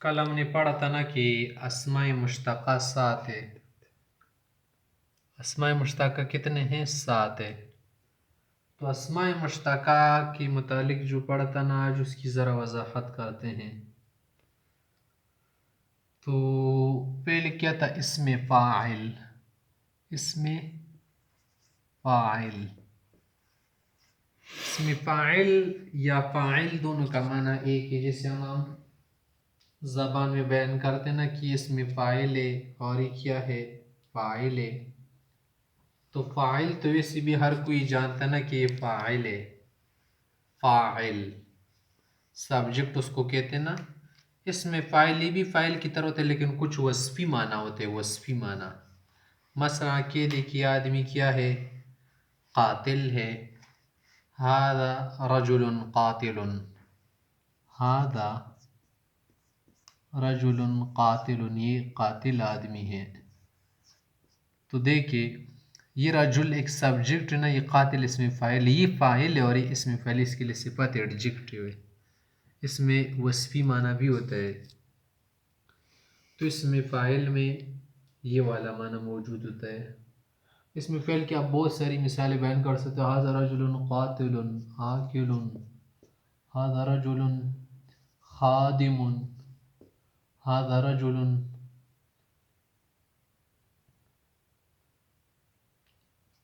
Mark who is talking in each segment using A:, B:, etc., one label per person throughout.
A: کل ہم نے پڑھا تھا نا کہ اسماء مشتقہ 7 ہے. اسماء مشتقہ کتنے ہیں؟ 7 ہے. تو اسماء مشتقہ کے متعلق جو پڑھا تھا نا آج اس کی ذرا وضاحت کرتے ہیں. تو پہلے کیا تھا؟ اسم فاعل. اسم فاعل اسم فاعل یا فاعل دونوں کا معنی ایک ہے. جیسے ہم زبان میں بیان کرتے نا کہ اسم فاعل ہے اور یہ کیا ہے؟ فاعل ہے. تو فاعل تو ویسے بھی ہر کوئی جانتا نا کہ یہ فاعل ہے. فاعل سبجیکٹ اس کو کہتے ہیں نا. اسم فاعل بھی فاعل کی طرح ہوتے ہیں لیکن کچھ وصفی معنی ہوتے ہیں. وصفی معنی مثلا کہ دیکھیے آدمی کیا ہے؟ قاتل ہے. هذا رجل قاتل. هذا رجل قاتل. یہ قاتل آدمی ہے. تو دیکھیے یہ رجل ایک سبجیکٹ ہے نا، یہ قاتل اسم فاعل. یہ فاعل ہے اور یہ اسم فاعل، اس کے لیے صفت ایڈجیکٹیو ہے. اس میں وصفی معنی بھی ہوتا ہے. تو اسم فاعل میں یہ والا معنی موجود ہوتا ہے. اس میں فعل کی آپ بہت ساری مثالیں بیان کر سکتے ہیں. هذا رجل قاتل آکل. هذا رجل خادم. هذا رجل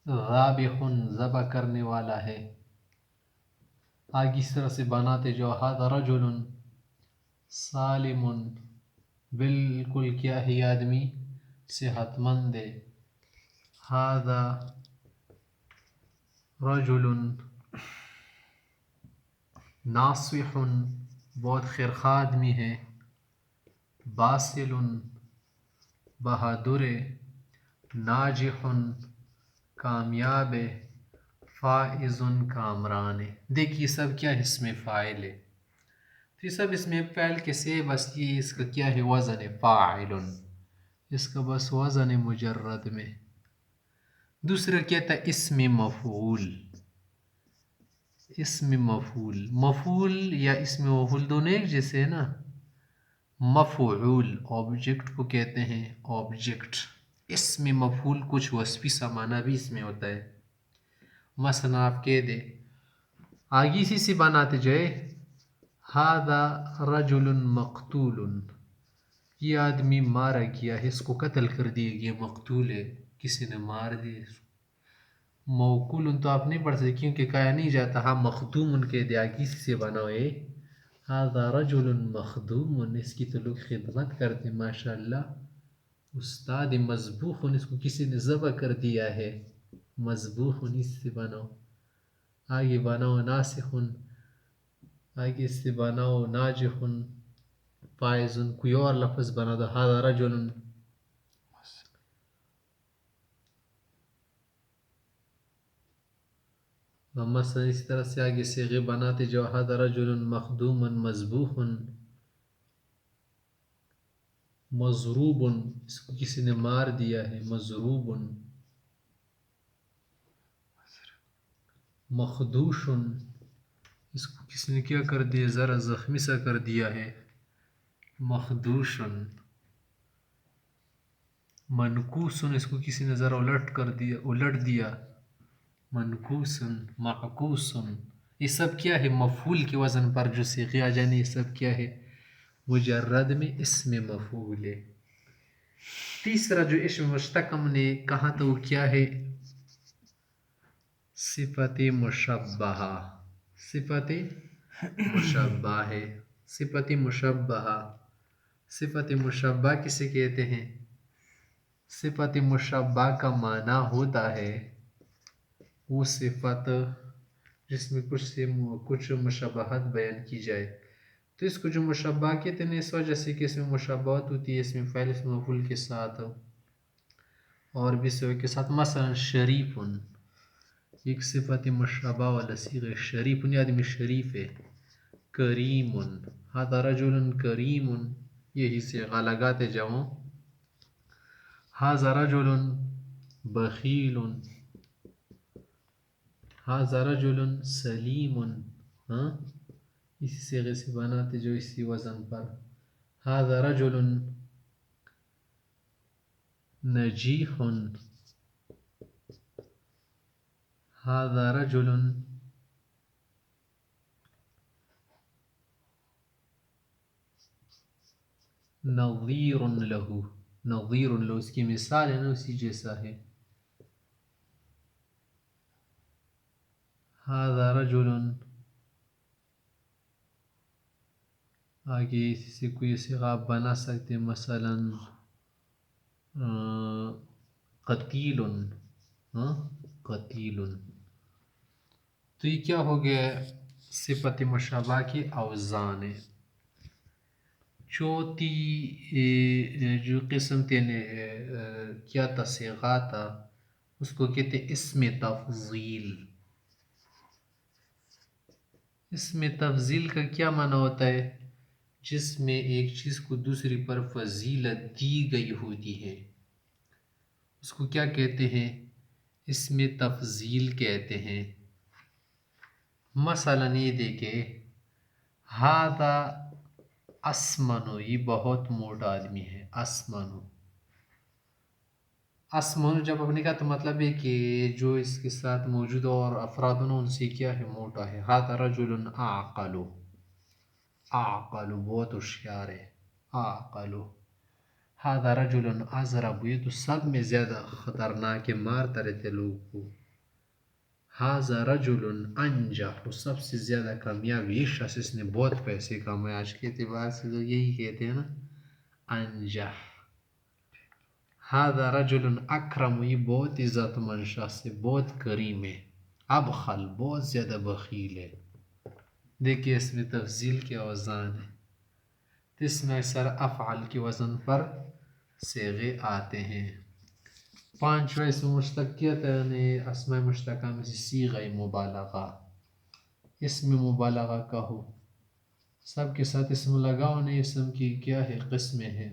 A: ذابح، ذبح کرنے والا ہے. آگے اس طرح سے بناتے جو هذا رجل سالم، بالکل کیا ہے آدمی؟ صحت مند ہے. هذا رجل ناصح، بہت خیرخواہ آدمی ہے. باصل، بہادر ہے. ناجح، کامیاب ہے. فائز، کامران ہے. دیکھیے سب کیا ہے؟ اسم فاعل ہے. تو یہ سب اسم فاعل کیسے؟ بس یہ اس کا کیا ہے؟ وزن ہے. فاعل، اس کا بس وزن ہے مجرد میں. دوسرا کیا تھا؟ اسم مفعول. اسم مفعول، مفعول یا اسم مفعول دونوں ایک جیسے ہیں نا. مفعول آبجیکٹ کو کہتے ہیں. آبجیکٹ. اسم مفعول کچھ وصفی سا معنی بھی اس میں ہوتا ہے. مثلا آپ کہہ دیں آگے اسی سے بناتے جائے هذا رجل مقتول، یہ آدمی مارا گیا ہے، اس کو قتل کر دیا گیا. مقتول ہے، کسی نے مار دیا. موکول تو آپ نہیں پڑھ سکتے کیونکہ کہا نہیں جاتا. ہاں مخدوم ان کے دیا کسی سے بنا ہوئے. هذا رجل مخدوم، اس کی تو لوگ خدمت کرتے. ماشاء اللہ استاد مذبوح، اس کو کسی نے ذبح کر دیا ہے. مذبوح اس سے بناؤ. آگے بناؤ ناسخ، آگے اس سے بناؤ ناجح. فائز، کوئی اور لفظ بنا دو. هذا رجل مثلا اس طرح سے آگے صیغے بناتے جو هذا رجل مخدوم مذبوح. مضروب، اس کو کسی نے مار دیا ہے. مضروب. مخدوش، اس کو کسی نے کیا کر دیا؟ ذرا زخمی سا کر دیا ہے. مخدوش. منکوس، اس کو کسی نے ذرا الٹ دیا. منکوس. معکوس. یہ سب کیا ہے؟ مفعول کے وزن پر جو صیغے آ جانے، یہ سب کیا ہے؟ مجرد میں اسم مفعول ہے. تیسرا جو اسم مشتق ہم نے کہا تو وہ کیا ہے؟ صفت مشبہہ. صفت مشبہ ہے. صفت مشبہ. صفت مشبہ کسے کہتے ہیں؟ صفت مشبہ کا معنی ہوتا ہے وہ صفت جس میں کچھ مشابہت بیان کی جائے. تو اس کو جو مشبہ کہتے ہیں اس وجہ سے کہ اس میں مشابہت ہوتی ہے اسم فاعل اسم مفعول کے ساتھ اور بھی صفت کے ساتھ. مثلا شریف، ایک صفت مشبہ والا صیغہ. شریف، یہ آدمی شریف ہے. کریم، هذا رجل کریم، یہی صیغہ لگاتے جاؤ. هذا رجل بخیل، هذا رجل سلیم. اسی صیغے سے بناتے جو اسی وزن پر. هذا رجل نجيح. هذا رجل نظیر له. نظیر له اس کی مثال ہے نا اسی جیسا ہے. هذا رجل آگے اسی سے کوئی صیغہ آپ بنا سکتے مثلا قتیل. قتیل. تو یہ کیا ہو گیا صفت مشابہ کی اوزان ہے. چوتھی جو قسم نے کیا تھا صیغہ تھا اس کو کہتے اسم تفضیل. اسم تفضیل کا کیا معنی ہوتا ہے؟ جس میں ایک چیز کو دوسری پر فضیلت دی گئی ہوتی ہے اس کو کیا کہتے ہیں؟ اسم تفضیل کہتے ہیں. مثلا یہ دیکھیں ہذا اسمنو، یہ بہت موٹا آدمی ہے. اسمنو. اسمنو جب آپ نے کہا تو مطلب ہے کہ جو اس کے ساتھ موجود اور افراد ہیں ان سے کیا ہے؟ موٹا ہے. هذا رجل اعقل. اعقل بہت ہوشیار ہے. اعقل. هذا رجل ازرب، یہ تو سب میں زیادہ خطرناک ہے، مارتا رہتے لوگوں کو. هذا رجل انجح، وہ سب سے زیادہ کامیاب، یہ شخص اس نے بہت پیسے کمائے. آج کے اعتبار سے تو یہی کہتے ہیں نا انجح. هذا رجل اکرم، یہ بہت عزت مند شخص ہے، بہت کریم ہے. ابخل، بہت زیادہ بخیل ہے. دیکھیے اس میں تفضیل کے اوزان ہے. اس میں اکثر افعال کی وزن پر صیغے آتے ہیں. پانچواں اسم مشتقیت یعنی اسماء مشتقہ میں سے صیغہ مبالغہ. اسم مبالغہ کا ہو سب کے ساتھ اسم لگاؤ نہیں، اسم کی کیا ہے؟ قسمیں ہیں.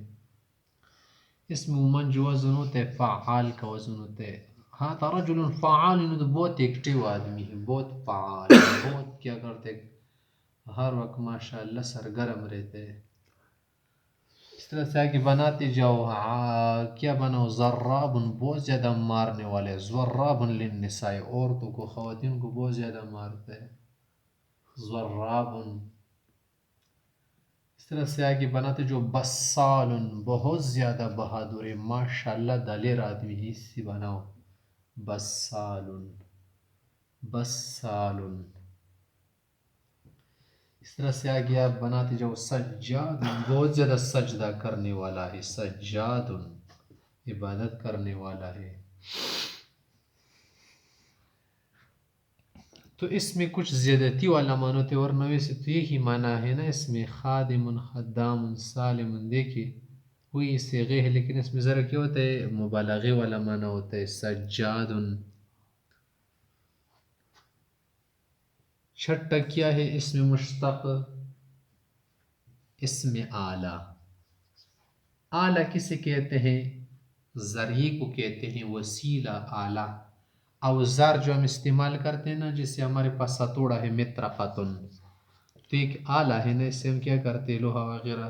A: اسم عموماً جو وزن ہوتا ہے فعال کا وزن ہوتا ہے. ہاں رجل فعال، انہوں تو بہت ایکٹیو آدمی ہے، بہت فعال، بہت کیا کرتے، ہر وقت ماشاءاللہ سرگرم رہتے ہیں. اس طرح سے آگے بناتے جاؤ. کیا بناؤ؟ ضراب، بہت زیادہ مارنے والے. ضراب للنساء، عورتوں کو، خواتین کو بہت زیادہ مارتا ہے. ضراب. اس طرح سے آگے بناتے جو بسال، بہت زیادہ بہادر ہے، ماشاءاللہ دلیر آدمی ہے، اس سے بناؤ بسال. بسال. اس طرح سے آگے آپ بناتے جاؤ سجاد، بہت زیادہ سجدہ کرنے والا ہے. سجاد، عبادت کرنے والا ہے. تو اس میں کچھ زیادتی والا معنی ہوتے اور نوے سے تو یہی معنی ہے نا. اس میں خادم، خدام، سالم، دیکھیے وہی صیغے ہے لیکن اس میں ذرا کیا ہوتا ہے؟ مبالغے والا معنی ہوتا ہے. سجاد. چھٹا کیا ہے اسم مشتق؟ اسم آلہ. آلہ کسے کہتے ہیں؟ ذریعے کو کہتے ہیں، وسیلہ آلہ. اوزار جو ہم استعمال کرتے ہیں نا، جسے ہمارے پاس ستوڑا ہے مطرقۃ، تو ایک آلہ ہے نا، اس سے ہم کیا کرتے؟ لوہا وغیرہ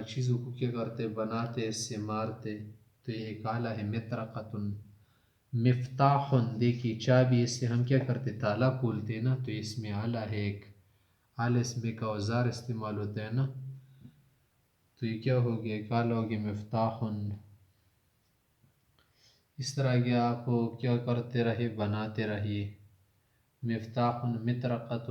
A: چیزوں کو کیا کرتے؟ بناتے، اس سے مارتے. تو یہ ایک آلہ ہے مطرقۃ. مفتاح، دیکھیے چابی، اس سے ہم کیا کرتے؟ تالا کھولتے نا، تو اس میں آلہ ہے ایک. آلہ اس میں ایک اوزار استعمال ہوتا ہے نا، تو یہ کیا ہو گیا؟ ایک آلہ ہو گیا مفتاح. اس طرح کہ آپ کیا کرتے رہے؟ بناتے رہیے. مفتاح، مطرقۃ.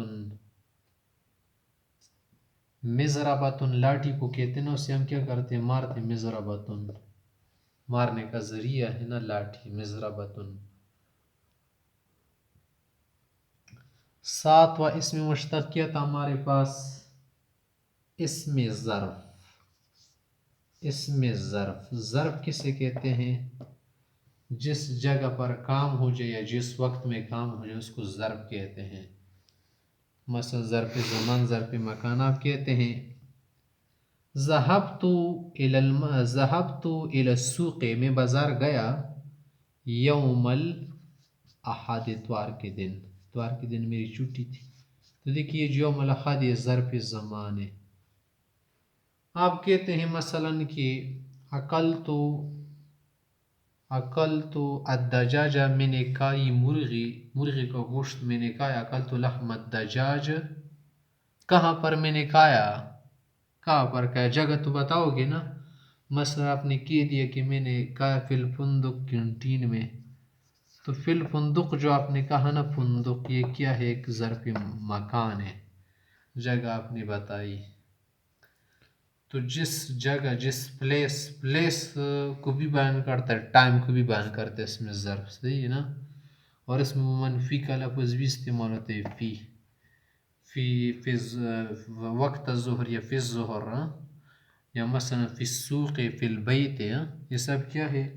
A: مزربۃ، لاٹھی کو کہتے ہیں نا، اسے ہم کیا کرتے ہیں؟ مارتے. مزربۃ، مارنے کا ذریعہ ہے نا لاٹھی. مزربۃ. ساتواں اسم مشتقیت ہمارے پاس اسم ظرف. اسم ظرف. ظرف کسے کہتے ہیں؟ جس جگہ پر کام ہو جائے یا جس وقت میں کام ہو جائے اس کو ظرف کہتے ہیں. مثلا ظرف زمان، ظرف مکان آپ کہتے ہیں. ذهبت الى السوق، میں بازار گیا. یوم الاحد، اتوار کے دن. اتوار کے دن میری چھٹی تھی. تو دیکھیے جو یوم الاحد یہ ظرف زمان ہے. آپ کہتے ہیں مثلاً کہ عقل تو الدجاجہ، میں نے کھائی مرغی کا گوشت میں نے کھایا، عقل تو لحم الدجاج، کہاں پر میں نے کھایا، کہاں پر کھایا، جگہ تو بتاؤ گے نا. مثلا آپ نے کہہ دیا کہ میں نے کھایا فی الفندق کینٹین میں، تو فی الفندق جو آپ نے کہا نا فندق، یہ کیا ہے، ایک ظرف مکان ہے، جگہ آپ نے بتائی. تو جس جگہ، جس پلیس کو بھی بیان کرتا ہے، ٹائم کو بھی بیان کرتا ہے اس میں ظرف، صحیح ہے نا. اور اس میں منفی کا لفظ بھی استعمال ہوتا ہے، فی وقت الظہر یا فی الظہر، یا مثلا فی السوق فی البیت، یہ سب کیا ہے،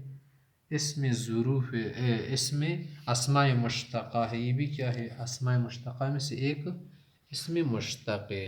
A: اس میں ظروف ہے، اس میں اسماء مشتقہ ہے، یہ بھی کیا ہے، اسماء مشتقہ میں سے ایک اس میں مشتق ہے.